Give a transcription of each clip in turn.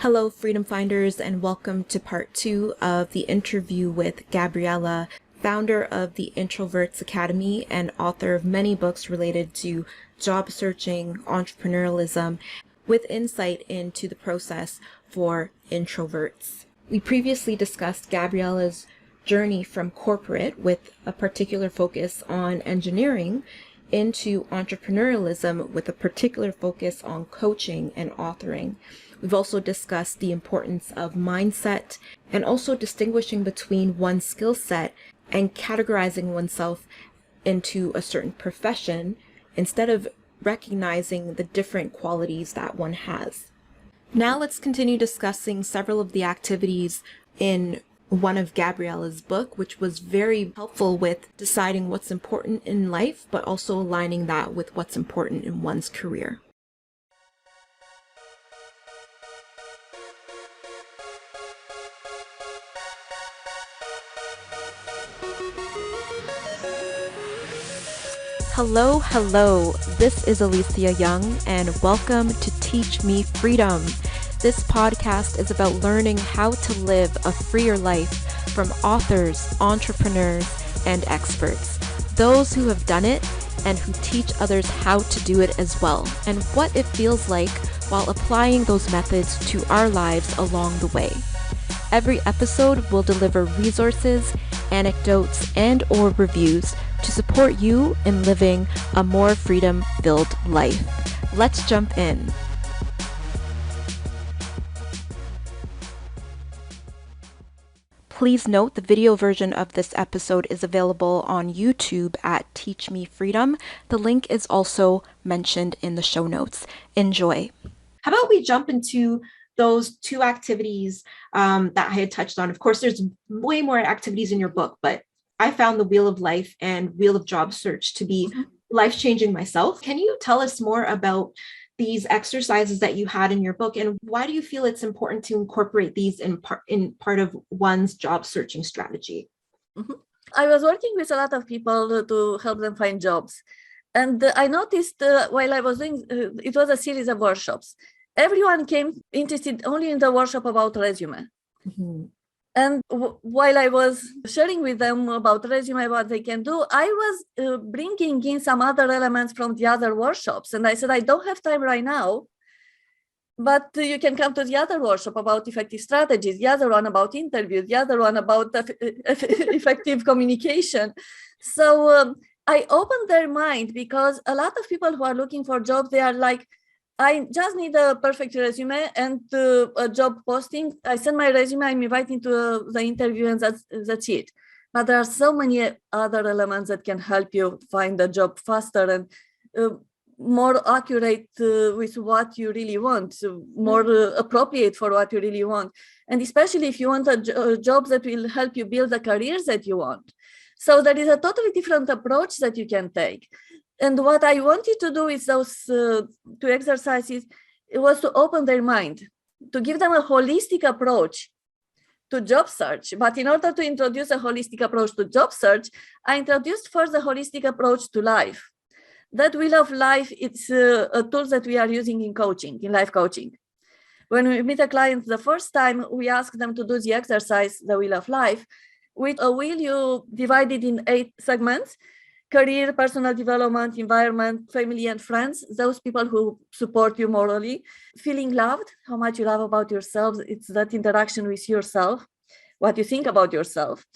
Hello, Freedom Finders, and welcome to part 2 of the interview with Gabriela, founder of the Introverts Academy and author of many books related to job searching, entrepreneurialism, with insight into the process for introverts. We previously discussed Gabriela's journey from corporate with a particular focus on engineering into entrepreneurialism with a particular focus on coaching and authoring. We've also discussed the importance of mindset and also distinguishing between one's skill set and categorizing oneself into a certain profession instead of recognizing the different qualities that one has. Now let's continue discussing several of the activities in one of Gabriela's book, which was very helpful with deciding what's important in life, but also aligning that with what's important in one's career. Hello, this is Alisia Young, and welcome to Teach Me Freedom. This podcast is about learning how to live a freer life from authors, entrepreneurs, and experts, those who have done it and who teach others how to do it as well, and what it feels like while applying those methods to our lives along the way. Every episode will deliver resources, anecdotes, and/or reviews to support you in living a more freedom-filled life. Let's jump in. Please note the video version of this episode is available on YouTube at Teach Me Freedom. The link is also mentioned in the show notes. Enjoy. How about we jump into those two activities that I had touched on? Of course, there's way more activities in your book, but I found the Wheel of Life and Wheel of Job Search to be life-changing myself. Can you tell us more about these exercises that you had in your book, and why do you feel it's important to incorporate these in part of one's job searching strategy? I was working with a lot of people to help them find jobs. And I noticed while I was doing, it was a series of workshops. Everyone came interested only in the workshop about resume. And while I was sharing with them about resume, what they can do, I was bringing in some other elements from the other workshops. And I said, I don't have time right now, but you can come to the other workshop about effective strategies, the other one about interviews, the other one about effective communication. So I opened their mind, because a lot of people who are looking for jobs, they are like, I just need a perfect resume and a job posting. I send my resume, I'm invited to the interview, and that's it. But there are so many other elements that can help you find a job faster and more accurate with what you really want, more appropriate for what you really want. And especially if you want a job that will help you build the careers that you want. So there is a totally different approach that you can take. And what I wanted to do with those two exercises, it was to open their mind, to give them a holistic approach to job search. But in order to introduce a holistic approach to job search, I introduced first a holistic approach to life. That Wheel of Life, it's a tool that we are using in coaching, in life coaching. When we meet a client the first time, we ask them to do the exercise, the Wheel of Life. With a wheel, you divide it in 8 segments: career, personal development, environment, family, and friends, those people who support you morally. Feeling loved, how much you love about yourself. It's that interaction with yourself, what you think about yourself.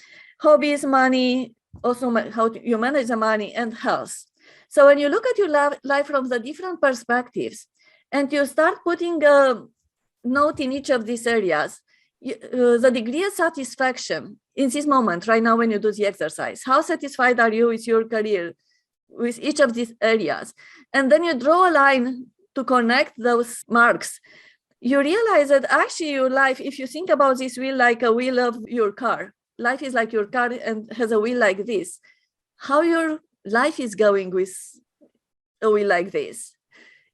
Hobbies, money, also how you manage the money, and health. So when you look at your life from the different perspectives, and you start putting a note in each of these areas, the degree of satisfaction in this moment, right now, when you do the exercise, how satisfied are you with your career, with each of these areas? And then you draw a line to connect those marks. You realize that actually your life, if you think about this wheel like a wheel of your car, life is like your car and has a wheel like this. How your life is going with a wheel like this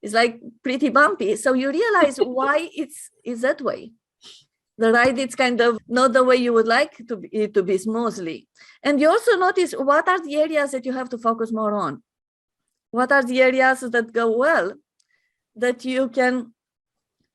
is like pretty bumpy. So you realize why it's that way. The ride, it's kind of not the way you would like it to be smoothly. And you also notice what are the areas that you have to focus more on. What are the areas that go well, that you can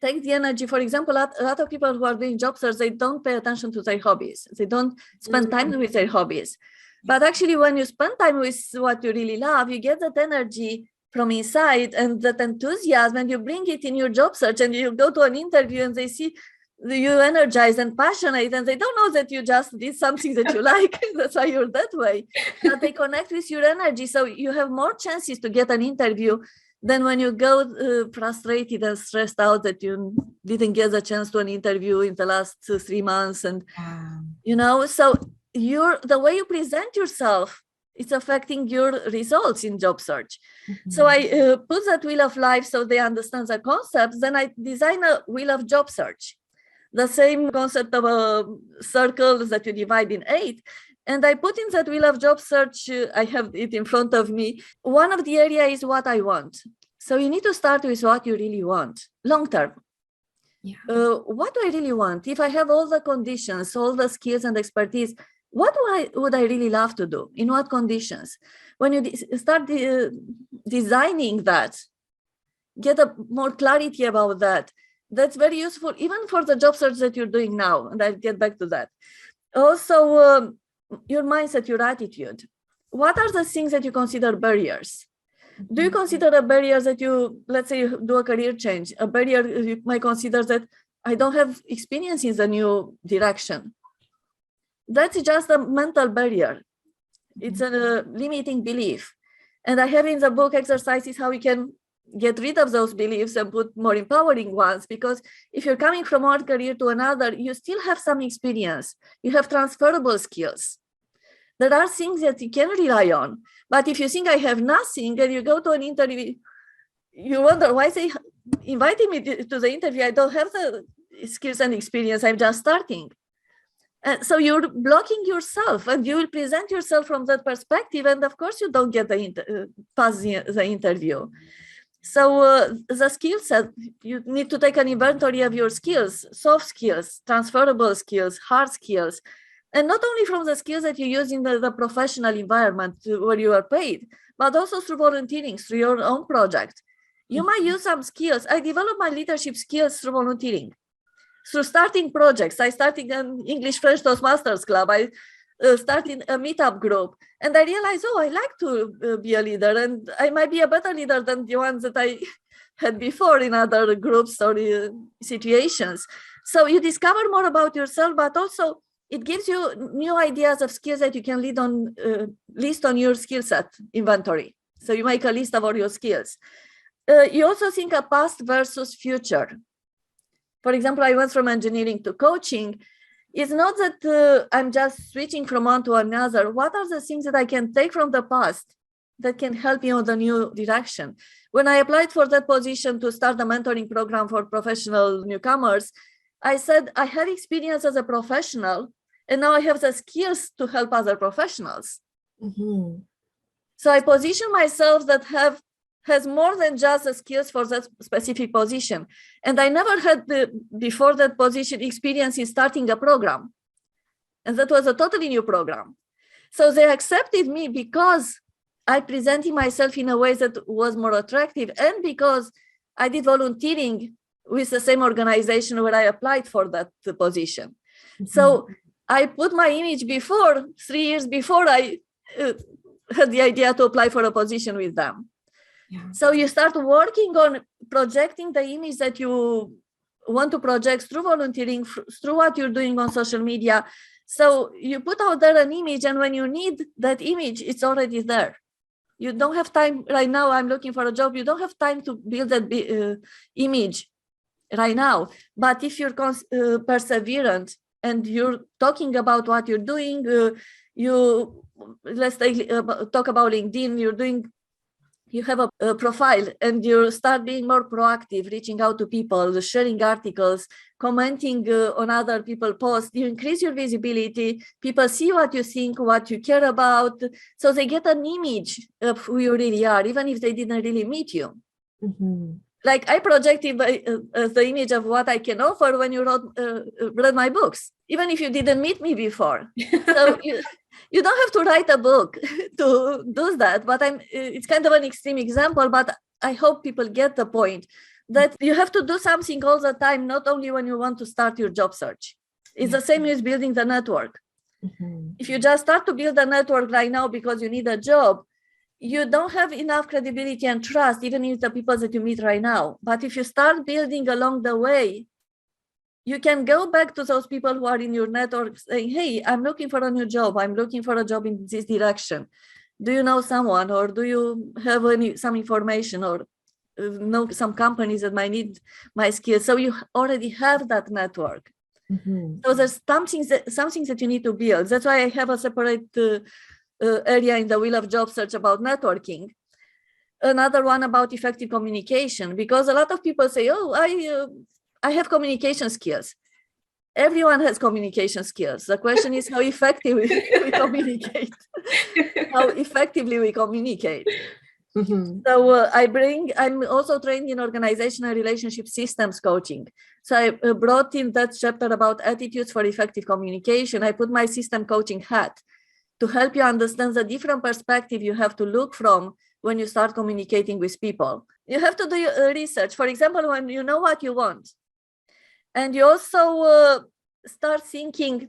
take the energy. For example, a lot of people who are doing job search, they don't pay attention to their hobbies. They don't spend time with their hobbies. But actually, when you spend time with what you really love, you get that energy from inside and that enthusiasm, and you bring it in your job search, and you go to an interview and they see you energized and passionate, and they don't know that you just did something that you like. That's why you're that way. But they connect with your energy. So you have more chances to get an interview than when you go frustrated and stressed out that you didn't get a chance to an interview in the last 3 months. And, so the way you present yourself, it's affecting your results in job search. So I put that wheel of life so they understand the concepts. Then I design a wheel of job search, the same concept of a circle that you divide in 8. And I put in that wheel of job search, I have it in front of me. One of the area is what I want. So you need to start with what you really want, long term. Yeah. What do I really want? If I have all the conditions, all the skills and expertise, what would I really love to do? In what conditions? When you start designing that, get more clarity about that. That's very useful, even for the job search that you're doing now. And I'll get back to that. Also, your mindset, your attitude. What are the things that you consider barriers? Do you consider a barrier that let's say you do a career change, a barrier you might consider that I don't have experience in the new direction? That's just a mental barrier. It's a limiting belief. And I have in the book exercises how we can get rid of those beliefs and put more empowering ones, because if you're coming from one career to another, you still have some experience. You have transferable skills. There are things that you can rely on. But if you think I have nothing and you go to an interview, you wonder why they invited me to the interview. I don't have the skills and experience. I'm just starting. And so you're blocking yourself, and you will present yourself from that perspective. And of course, you don't get pass the interview. So the skill set, you need to take an inventory of your skills, soft skills, transferable skills, hard skills. And not only from the skills that you use in the professional environment where you are paid, but also through volunteering, through your own project. You might use some skills. I developed my leadership skills through volunteering, through starting projects. I started an English-French Toastmasters Club. I started a meetup group. And I realized, I like to be a leader, and I might be a better leader than the ones that I had before in other groups or situations. So you discover more about yourself, but also it gives you new ideas of skills that you can list on your skill set inventory. So you make a list of all your skills. You also think of past versus future. For example, I went from engineering to coaching. It's not that I'm just switching from one to another. What are the things that I can take from the past that can help me on the new direction? When I applied for that position to start a mentoring program for professional newcomers, I said, I have experience as a professional, and now I have the skills to help other professionals. Mm-hmm. So I position myself that has more than just the skills for that specific position. And I never had, before that position, experience in starting a program. And that was a totally new program. So they accepted me because I presented myself in a way that was more attractive, and because I did volunteering with the same organization where I applied for that position. Mm-hmm. So I put my image before, 3 years before I had the idea to apply for a position with them. Yeah. So you start working on projecting the image that you want to project through volunteering, through what you're doing on social media. So you put out there an image, and when you need that image, it's already there. You don't have time right now. I'm looking for a job. You don't have time to build that image right now. But if you're perseverant and you're talking about what you're doing, let's talk about LinkedIn. You have a profile, and you start being more proactive, reaching out to people, sharing articles, commenting on other people's posts. You increase your visibility. People see what you think, what you care about. So they get an image of who you really are, even if they didn't really meet you. Mm-hmm. Like I projected the image of what I can offer when you read my books, even if you didn't meet me before. So you don't have to write a book to do that, but it's kind of an extreme example, but I hope people get the point. that you have to do something all the time, not only when you want to start your job search. It's the same as building the network. If you just start to build a network right now because you need a job, you don't have enough credibility and trust, even with the people that you meet right now. But if you start building along the way, you can go back to those people who are in your network saying, hey, I'm looking for a new job. I'm looking for a job in this direction. Do you know someone, or do you have some information, or know some companies that might need my skills? So you already have that network. So there's something that you need to build. That's why I have a separate area in the Wheel of Job Search about networking. Another one about effective communication, because a lot of people say, oh, I have communication skills. Everyone has communication skills. The question is how effectively we communicate. How effectively we communicate. So I'm also trained in organizational relationship systems coaching. So I brought in that chapter about attitudes for effective communication. I put my system coaching hat to help you understand the different perspective you have to look from when you start communicating with people. You have to do research. For example, when you know what you want, and you also start thinking,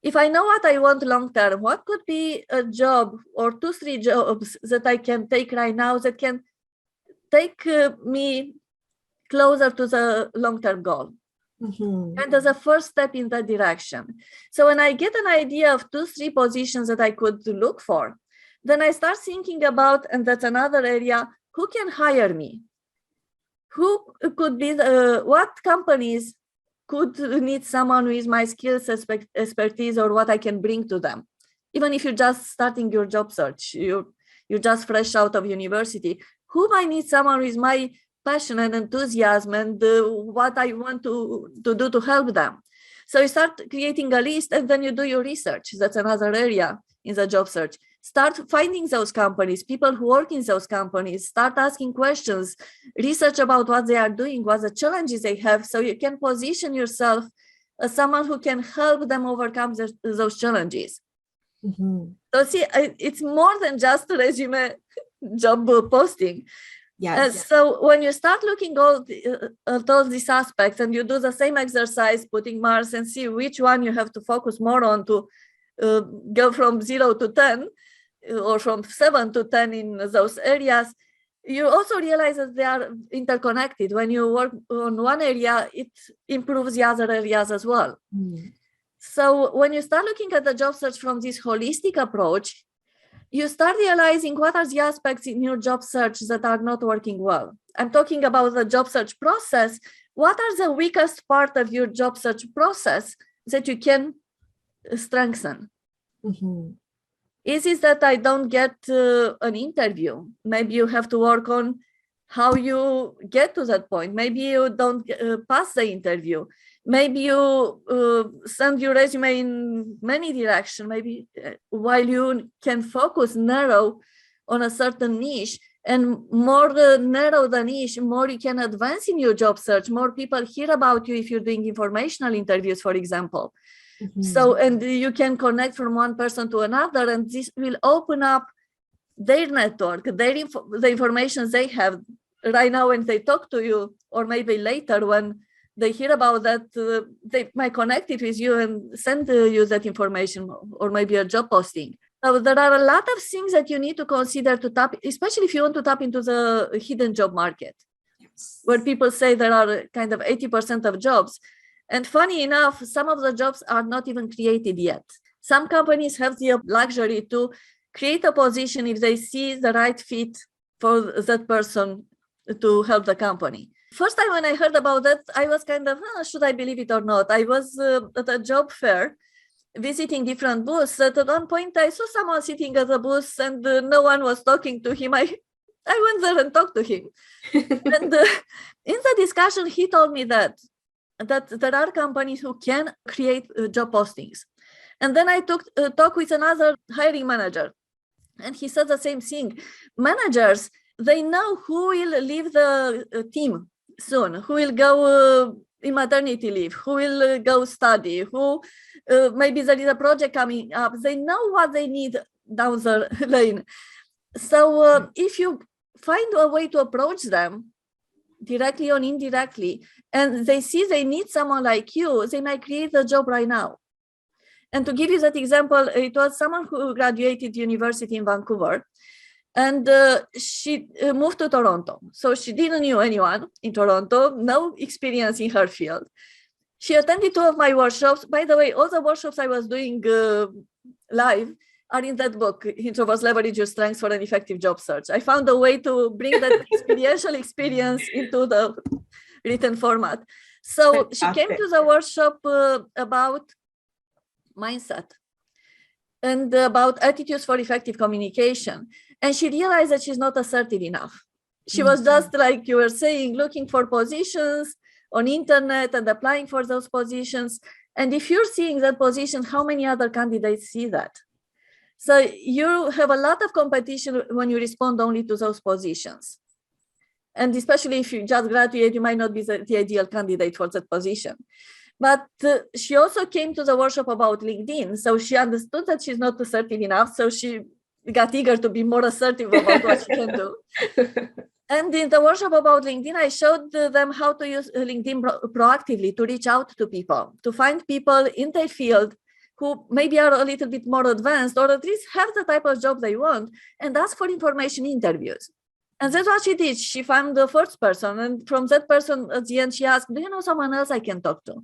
if I know what I want long term, what could be a job or 2-3 jobs that I can take right now that can take me closer to the long-term goal? And as a first step in that direction. So when I get an idea of 2-3 positions that I could look for, then I start thinking about, and that's another area, who can hire me? Who could be what companies could need someone with my skills, expertise, or what I can bring to them? Even if you're just starting your job search, you're just fresh out of university, who might need someone with my passion and enthusiasm and what I want to do to help them? So you start creating a list, and then you do your research. That's another area in the job search. Start finding those companies, people who work in those companies, start asking questions, research about what they are doing, what the challenges they have, so you can position yourself as someone who can help them overcome those challenges. So see, it's more than just a resume job posting. So when you start looking at all these aspects, and you do the same exercise, putting marks and see which one you have to focus more on to go from 0 to 10, or from 7 to 10 in those areas, you also realize that they are interconnected. When you work on one area, it improves the other areas as well. So when you start looking at the job search from this holistic approach, you start realizing what are the aspects in your job search that are not working well. I'm talking about the job search process. What are the weakest part of your job search process that you can strengthen? Is it that I don't get an interview? Maybe you have to work on how you get to that point. Maybe you don't pass the interview. Maybe you send your resume in many directions. Maybe while you can focus narrow on a certain niche, and more narrow the niche, more you can advance in your job search. More people hear about you if you're doing informational interviews, for example. So, and you can connect from one person to another, and this will open up their network, the information they have right now when they talk to you, or maybe later when they hear about that, they might connect it with you and send you that information, or maybe a job posting. So there are a lot of things that you need to consider to tap, especially if you want to tap into the hidden job market, where people say there are kind of 80% of jobs. And funny enough, some of the jobs are not even created yet. Some companies have the luxury to create a position if they see the right fit for that person to help the company. First time when I heard about that, I was kind of, should I believe it or not? I was at a job fair visiting different booths. At one point, I saw someone sitting at the booth, and no one was talking to him. I went there and talked to him. And in the discussion, he told me that there are companies who can create job postings. And then I talked with another hiring manager, and he said the same thing. Managers, they know who will leave the team soon, who will go in maternity leave, who will go study, who maybe there is a project coming up. They know what they need down the lane. So if you find a way to approach them directly or indirectly, and they see they need someone like you, they might create the job right now. And to give you that example, it was someone who graduated university in Vancouver, and she moved to Toronto. So she didn't know anyone in Toronto, no experience in her field. She attended 2 of my workshops. By the way, all the workshops I was doing live are in that book, Introverts Leverage Your Strengths for an Effective Job Search. I found a way to bring that experiential experience into the written format. So she came to the workshop about mindset and about attitudes for effective communication. And she realized that she's not assertive enough. She was just, like you were saying, looking for positions on internet and applying for those positions. And if you're seeing that position, how many other candidates see that? So you have a lot of competition when you respond only to those positions. And especially if you just graduate, you might not be the ideal candidate for that position. But she also came to the workshop about LinkedIn. So she understood that she's not assertive enough. So she got eager to be more assertive about what she can do. And in the workshop about LinkedIn, I showed them how to use LinkedIn proactively to reach out to people, to find people in their field who maybe are a little bit more advanced or at least have the type of job they want, and ask for information interviews. And that's what she did. She found the first person. And from that person, at the end, she asked, do you know someone else I can talk to?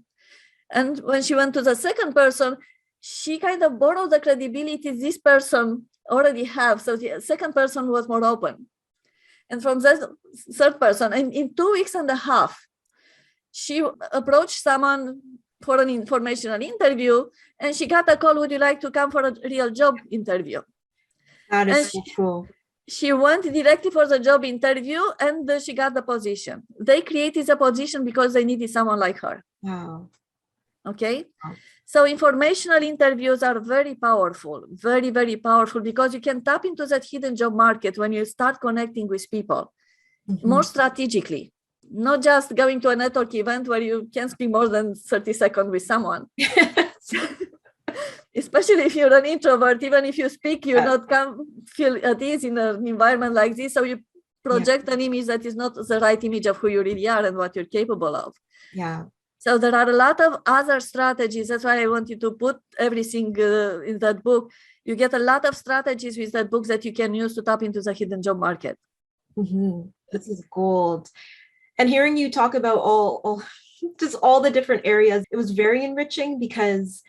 And when she went to the second person, she kind of borrowed the credibility this person already have. So the second person was more open. And from that third person, in 2 weeks and a half, she approached someone for an informational interview, and she got a call, would you like to come for a real job interview? That is so cool. She went directly for the job interview, and she got the position. They created the position because they needed someone like her. Wow. Okay. So informational interviews are very powerful, very, very powerful, because you can tap into that hidden job market when you start connecting with people more strategically, not just going to a network event where you can speak more than 30 seconds with someone. Especially if you're an introvert, even if you speak, you not feel at ease in an environment like this. So you project an image that is not the right image of who you really are and what you're capable of. Yeah. So there are a lot of other strategies. That's why I wanted to put everything in that book. You get a lot of strategies with that book that you can use to tap into the hidden job market. This is gold. And hearing you talk about all the different areas, it was very enriching, because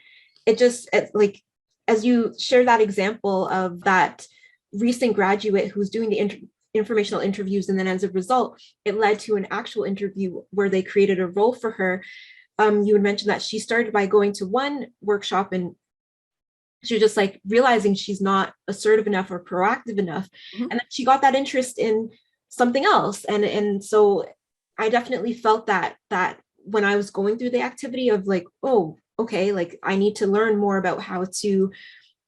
like, as you share that example of that recent graduate who's doing the informational interviews, and then as a result, it led to an actual interview where they created a role for her. You had mentioned that she started by going to one workshop, and she was just like realizing she's not assertive enough or proactive enough. And then she got that interest in something else. And so I definitely felt that when I was going through the activity of like, oh, okay, like I need to learn more about how to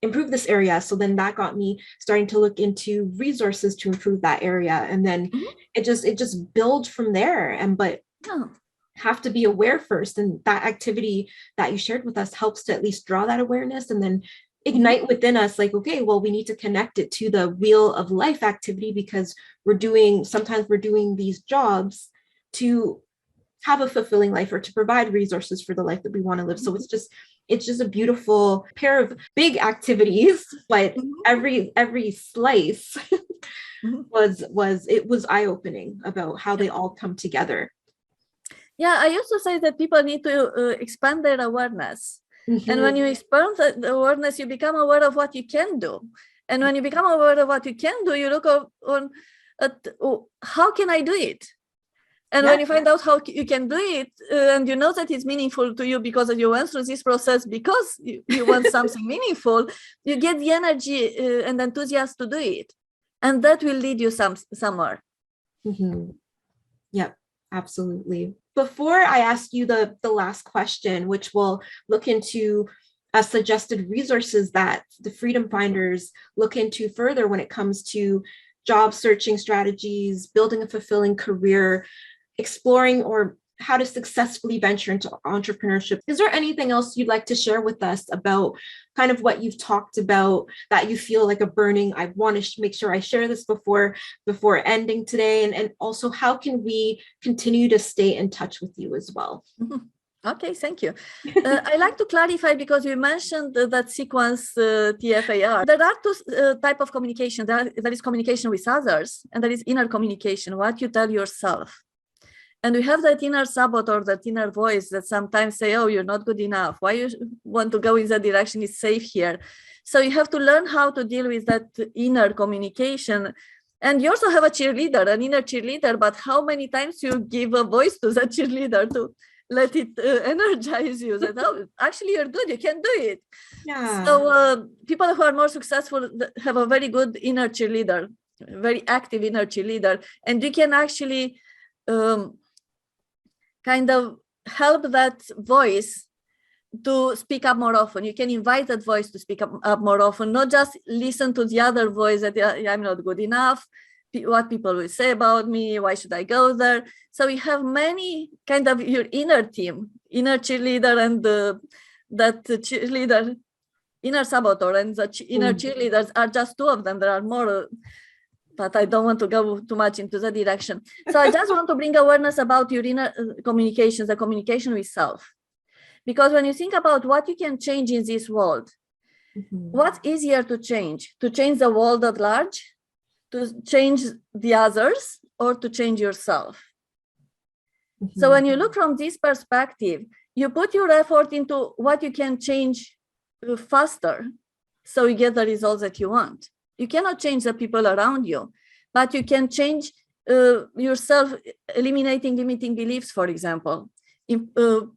improve this area. So then that got me starting to look into resources to improve that area. And then it just builds from there. But have to be aware first. And that activity that you shared with us helps to at least draw that awareness, and then ignite within us like, okay, well, we need to connect it to the wheel of life activity, because sometimes we're doing these jobs to have a fulfilling life or to provide resources for the life that we want to live. So it's just a beautiful pair of big activities, but every slice was eye-opening about how they all come together. Yeah, I also say that people need to expand their awareness. And when you expand the awareness, you become aware of what you can do. And when you become aware of what you can do, you look at how can I do it? And when you find out how you can do it, and you know that it's meaningful to you because you went through this process, because you want something meaningful, you get the energy and enthusiasm to do it. And that will lead you somewhere. Yep, absolutely. Before I ask you the last question, which will look into suggested resources that the Freedom Finders look into further when it comes to job searching strategies, building a fulfilling career, exploring or how to successfully venture into entrepreneurship. Is there anything else you'd like to share with us about kind of what you've talked about that you feel like a burning, I want to make sure I share this before ending today? And also, how can we continue to stay in touch with you as well? Okay, thank you. I like to clarify, because you mentioned that sequence TFAR. There are two types of communication. There is communication with others, and there is inner communication, what you tell yourself. And we have that inner saboteur, that inner voice that sometimes say, oh, you're not good enough. Why you want to go in that direction? It's safe here. So you have to learn how to deal with that inner communication. And you also have a cheerleader, an inner cheerleader, but how many times you give a voice to that cheerleader to let it energize you that, oh, actually you're good, you can do it. Yeah. So people who are more successful have a very good inner cheerleader, very active inner cheerleader, and you can actually kind of help that voice to speak up more often. You can invite that voice to speak up more often, not just listen to the other voice that I'm not good enough, what people will say about me, why should I go there? So you have many kind of your inner team, inner cheerleader, and that cheerleader, inner saboteur, and the inner cheerleaders are just two of them. There are more, but I don't want to go too much into that direction. So I just want to bring awareness about your inner communication, the communication with self. Because when you think about what you can change in this world, what's easier to change? To change the world at large, to change the others, or to change yourself? So when you look from this perspective, you put your effort into what you can change faster, so you get the results that you want. You cannot change the people around you, but you can change yourself, eliminating limiting beliefs, for example.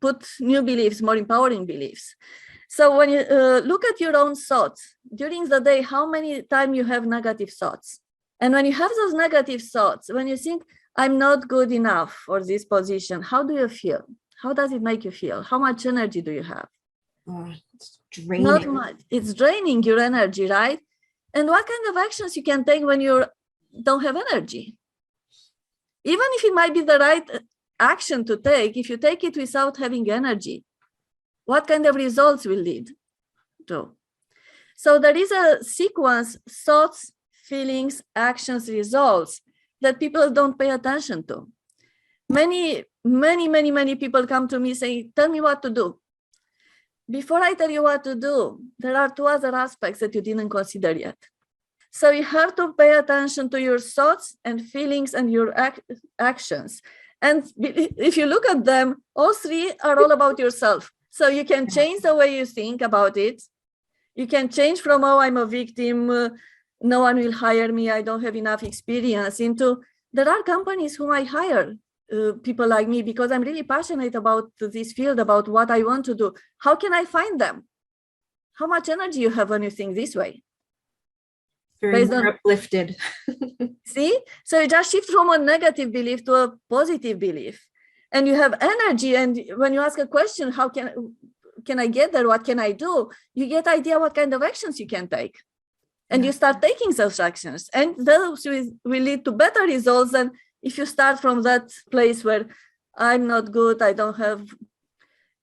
Put new beliefs, more empowering beliefs. So when you look at your own thoughts during the day, how many times you have negative thoughts? And when you have those negative thoughts, when you think, I'm not good enough for this position, how do you feel? How does it make you feel? How much energy do you have? It's draining. Not much. It's draining your energy, right? And what kind of actions you can take when you don't have energy? Even if it might be the right action to take, if you take it without having energy, what kind of results will lead to? So there is a sequence: thoughts, feelings, actions, results, that people don't pay attention to. Many people come to me saying, tell me what to do. Before I tell you what to do, there are two other aspects that you didn't consider yet. So you have to pay attention to your thoughts and feelings and your actions. And if you look at them, all three are all about yourself. So you can change the way you think about it. You can change from, oh, I'm a victim, no one will hire me, I don't have enough experience, into, there are companies who might hire people like me because I'm really passionate about this field, about what I want to do. How can I find them? How much energy you have when you think this way? Very more uplifted. See? So you just shift from a negative belief to a positive belief. And you have energy. And when you ask a question, how can I get there? What can I do? You get idea what kind of actions you can take. And you start taking those actions. And those will lead to better results than if you start from that place where I'm not good, I don't have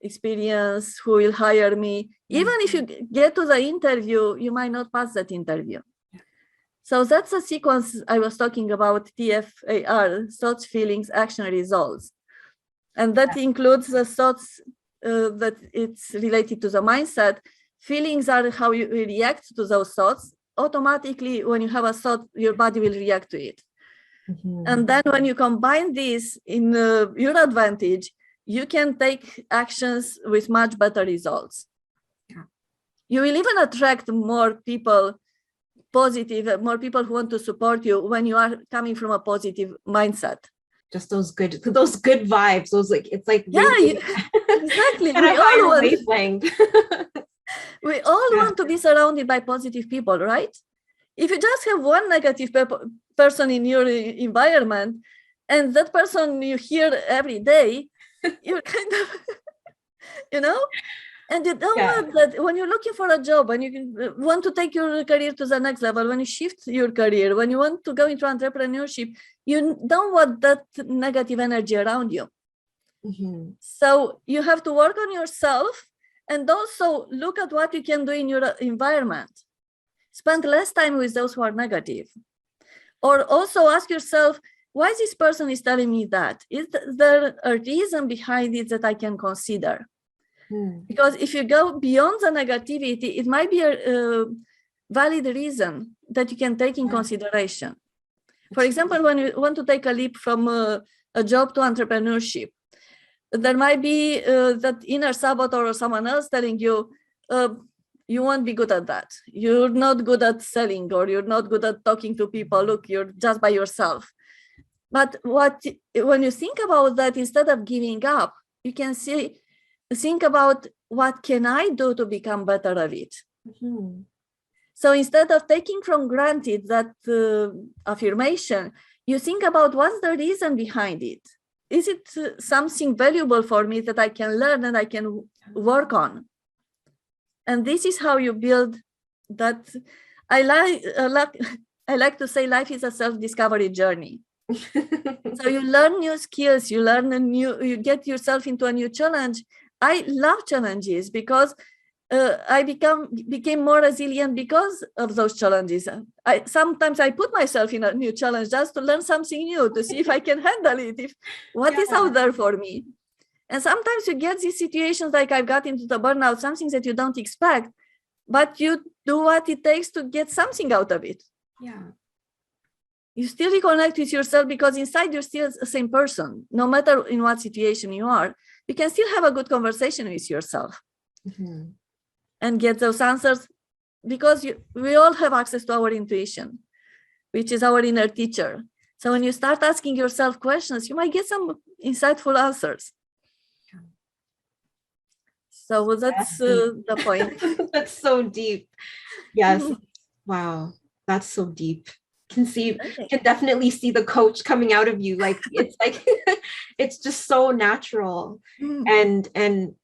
experience, who will hire me? Even if you get to the interview, you might not pass that interview. So that's a sequence I was talking about, TFAR, thoughts, feelings, action, results. And that includes the thoughts that it's related to the mindset. Feelings are how you react to those thoughts. Automatically, when you have a thought, your body will react to it. And then when you combine this in your advantage, you can take actions with much better results. You will even attract more people, positive, more people who want to support you when you are coming from a positive mindset. Just those good vibes. Those it's like exactly. We all want to be surrounded by positive people, right? If you just have one negative person in your environment, and that person you hear every day, you're kind of, and you don't want that. When you're looking for a job, when you want to take your career to the next level, when you shift your career, when you want to go into entrepreneurship, you don't want that negative energy around you. Mm-hmm. So you have to work on yourself and also look at what you can do in your environment. Spend less time with those who are negative. Or also ask yourself, why this person is telling me that? Is there a reason behind it that I can consider? Because if you go beyond the negativity, it might be a valid reason that you can take in consideration. For example, when you want to take a leap from a job to entrepreneurship, there might be that inner saboteur or someone else telling you, you won't be good at that. You're not good at selling, or you're not good at talking to people. Look, you're just by yourself. But when you think about that, instead of giving up, you can think about what can I do to become better at it. Mm-hmm. So instead of taking for granted that affirmation, you think about what's the reason behind it. Is it something valuable for me that I can learn and I can work on? And this is how you build that. I like to say life is a self-discovery journey. So you learn new skills, you get yourself into a new challenge. I love challenges because I became more resilient because of those challenges. Sometimes I put myself in a new challenge just to learn something new, to see if I can handle it, what is out there for me. And sometimes you get these situations like I've got into the burnout, something that you don't expect, but you do what it takes to get something out of it. Yeah. You still reconnect with yourself because inside you're still the same person. No matter in what situation you are, you can still have a good conversation with yourself. Mm-hmm. And get those answers, because we all have access to our intuition, which is our inner teacher. So when you start asking yourself questions, you might get some insightful answers. So that's the point. That's so deep. Yes. Mm-hmm. Wow. That's so deep. Can definitely see the coach coming out of you. Like, it's like, it's just so natural. Mm-hmm. And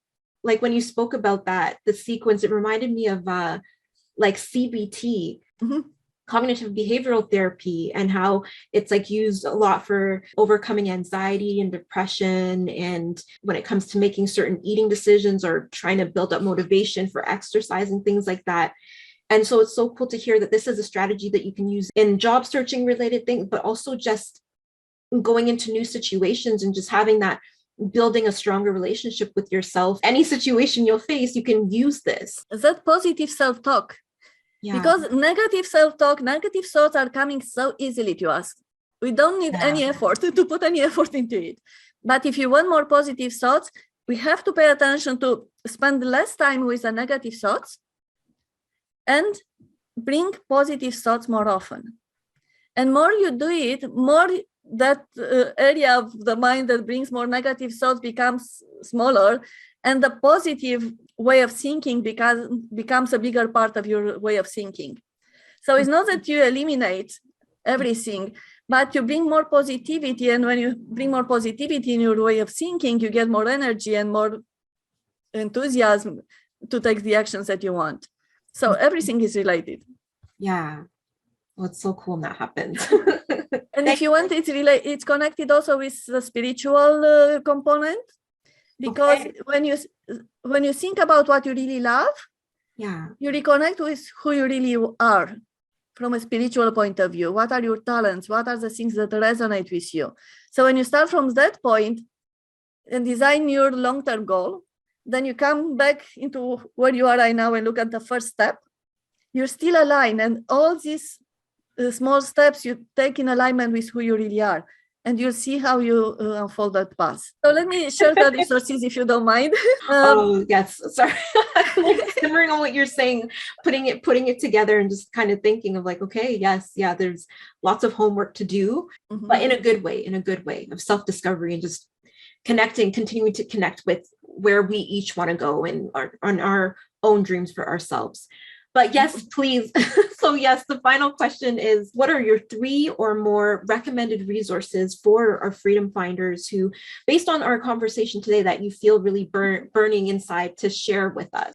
like when you spoke about that, the sequence, it reminded me of like CBT, mm-hmm. cognitive behavioral therapy, and how it's like used a lot for overcoming anxiety and depression, and when it comes to making certain eating decisions or trying to build up motivation for exercise and things like that. And so it's so cool to hear that this is a strategy that you can use in job searching related things, but also just going into new situations and just having that, building a stronger relationship with yourself. Any situation you'll face, you can use this. That positive self-talk. Yeah. Because negative self-talk, negative thoughts are coming so easily to us. We don't need any effort to put any effort into it. But if you want more positive thoughts, we have to pay attention to spend less time with the negative thoughts and bring positive thoughts more often. And more you do it, more that area of the mind that brings more negative thoughts becomes smaller, and the positive way of thinking becomes a bigger part of your way of thinking. So it's not that you eliminate everything, but you bring more positivity. And when you bring more positivity in your way of thinking, you get more energy and more enthusiasm to take the actions that you want. So everything is related. Yeah. Well, it's so cool when that happens. And if you want, it's connected also with the spiritual component, because when you think about what you really love, you reconnect with who you really are from a spiritual point of view. What are your talents? What are the things that resonate with you? So when you start from that point and design your long-term goal, then you come back into where you are right now and look at the first step. You're still aligned, and all these small steps you take in alignment with who you really are, and you'll see how you unfold that path. So let me share the resources if you don't mind. Oh yes, sorry. I'm like simmering on what you're saying, putting it together and just kind of thinking of like, okay, yes, yeah, there's lots of homework to do, mm-hmm. but in a good way of self-discovery and just continuing to connect with where we each want to go and on our own dreams for ourselves. But yes, please. So yes, the final question is, what are your 3 or more recommended resources for our freedom finders who, based on our conversation today, that you feel really burning inside to share with us?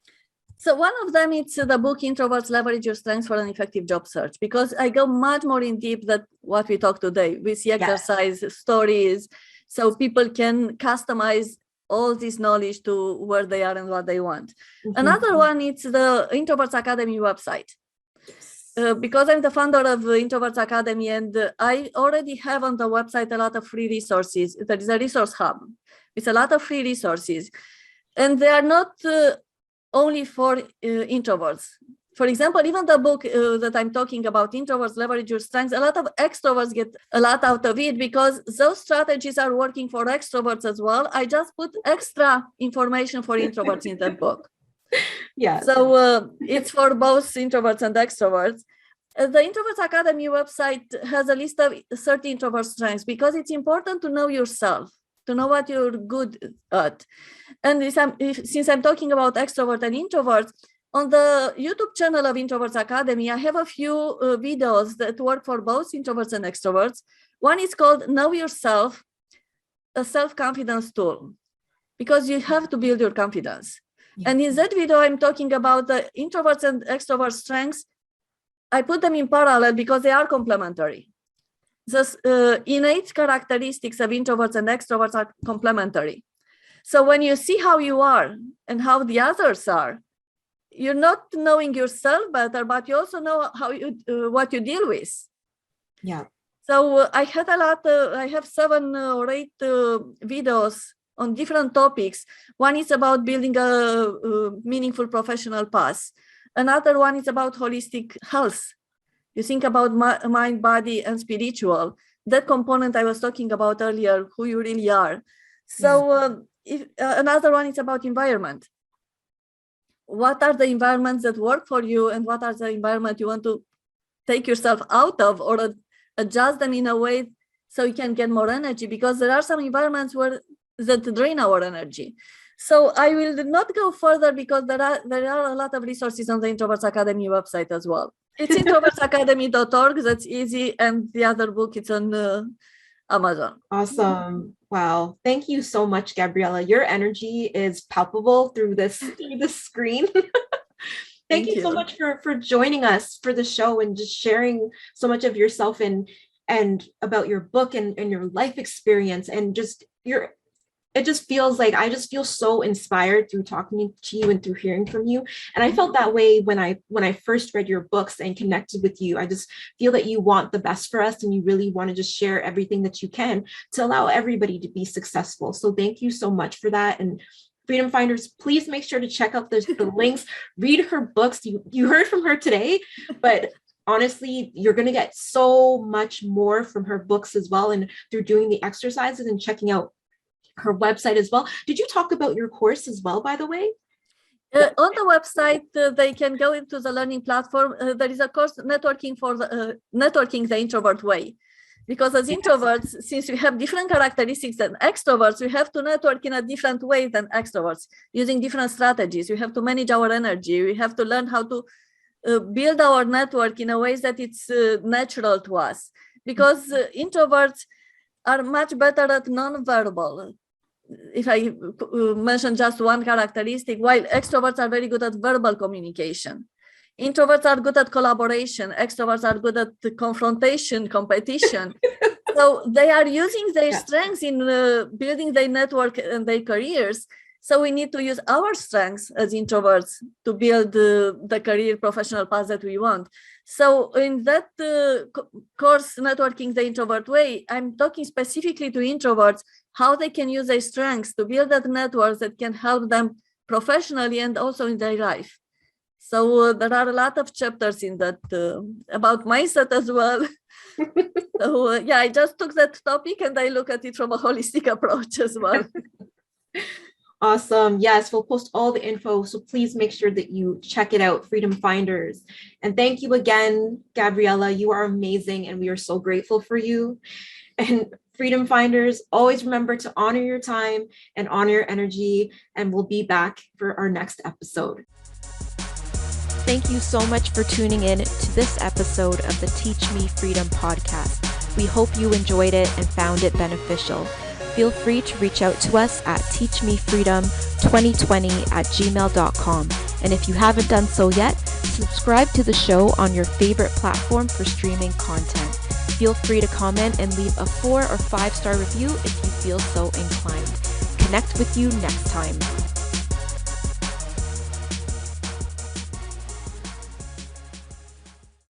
So one of them is the book, Introverts, Leverage Your Strengths for an Effective Job Search, because I go much more in deep than what we talked today with the exercise stories. So people can customize all this knowledge to where they are and what they want. Another one is the Introverts Academy website. Because I'm the founder of Introverts Academy, and I already have on the website a lot of free resources. There is a resource hub with a lot of free resources, and they are not only for introverts. For example, even the book that I'm talking about, Introverts Leverage Your Strengths, a lot of extroverts get a lot out of it because those strategies are working for extroverts as well. I just put extra information for introverts in that book. Yeah. So it's for both introverts and extroverts. The Introverts Academy website has a list of 30 introvert strengths because it's important to know yourself, to know what you're good at. And since I'm talking about extrovert and introverts, on the YouTube channel of Introverts Academy, I have a few videos that work for both introverts and extroverts. One is called Know Yourself, a self-confidence tool, because you have to build your confidence. Yeah. And in that video, I'm talking about the introverts and extrovert strengths. I put them in parallel because they are complementary. The innate characteristics of introverts and extroverts are complementary. So when you see how you are and how the others are, you're not knowing yourself better, but you also know how you what you deal with. Yeah. So I have 7 or 8 videos on different topics. One is about building a meaningful professional path. Another one is about holistic health. You think about mind, body, and spiritual. That component I was talking about earlier, who you really are. So another one is about environment. What are the environments that work for you, and what are the environments you want to take yourself out of or adjust them in a way so you can get more energy? Because there are some environments that drain our energy. So I will not go further because there are a lot of resources on the Introverts Academy website as well. It's introvertsacademy.org. That's easy. And the other book, it's on Amazon. Awesome. Wow. Thank you so much, Gabriela. Your energy is palpable through this screen. Thank you so much for joining us for the show and just sharing so much of yourself and about your book and your life experience and just it just feels like I just feel so inspired through talking to you and through hearing from you. And I felt that way when I first read your books and connected with you. I just feel that you want the best for us and you really want to just share everything that you can to allow everybody to be successful. So thank you so much for that. And Freedom Finders, please make sure to check out the links, read her books. You heard from her today, but honestly, you're going to get so much more from her books as well. And through doing the exercises and checking out her website as well. Did you talk about your course as well, by the way? On the website, they can go into the learning platform. There is a course, Networking the Introvert Way. Because as introverts, since we have different characteristics than extroverts, we have to network in a different way than extroverts, using different strategies. We have to manage our energy. We have to learn how to build our network in a way that it's natural to us. Because introverts are much better at nonverbal. If I mention just one characteristic, while extroverts are very good at verbal communication. Introverts are good at collaboration. Extroverts are good at confrontation, competition. So they are using their strengths in building their network and their careers. So we need to use our strengths as introverts to build the career professional path that we want. So in that course, Networking the Introvert Way, I'm talking specifically to introverts, how they can use their strengths to build that network that can help them professionally and also in their life. So there are a lot of chapters in that about mindset as well. So I just took that topic and I look at it from a holistic approach as well. Awesome. Yes, we'll post all the info. So please make sure that you check it out, Freedom Finders. And thank you again, Gabriela. You are amazing and we are so grateful for you. And Freedom Finders, always remember to honor your time and honor your energy. And we'll be back for our next episode. Thank you so much for tuning in to this episode of the Teach Me Freedom podcast. We hope you enjoyed it and found it beneficial. Feel free to reach out to us at teachmefreedom2020@gmail.com. And if you haven't done so yet, subscribe to the show on your favorite platform for streaming content. Feel free to comment and leave a 4 or 5-star review if you feel so inclined. Connect with you next time.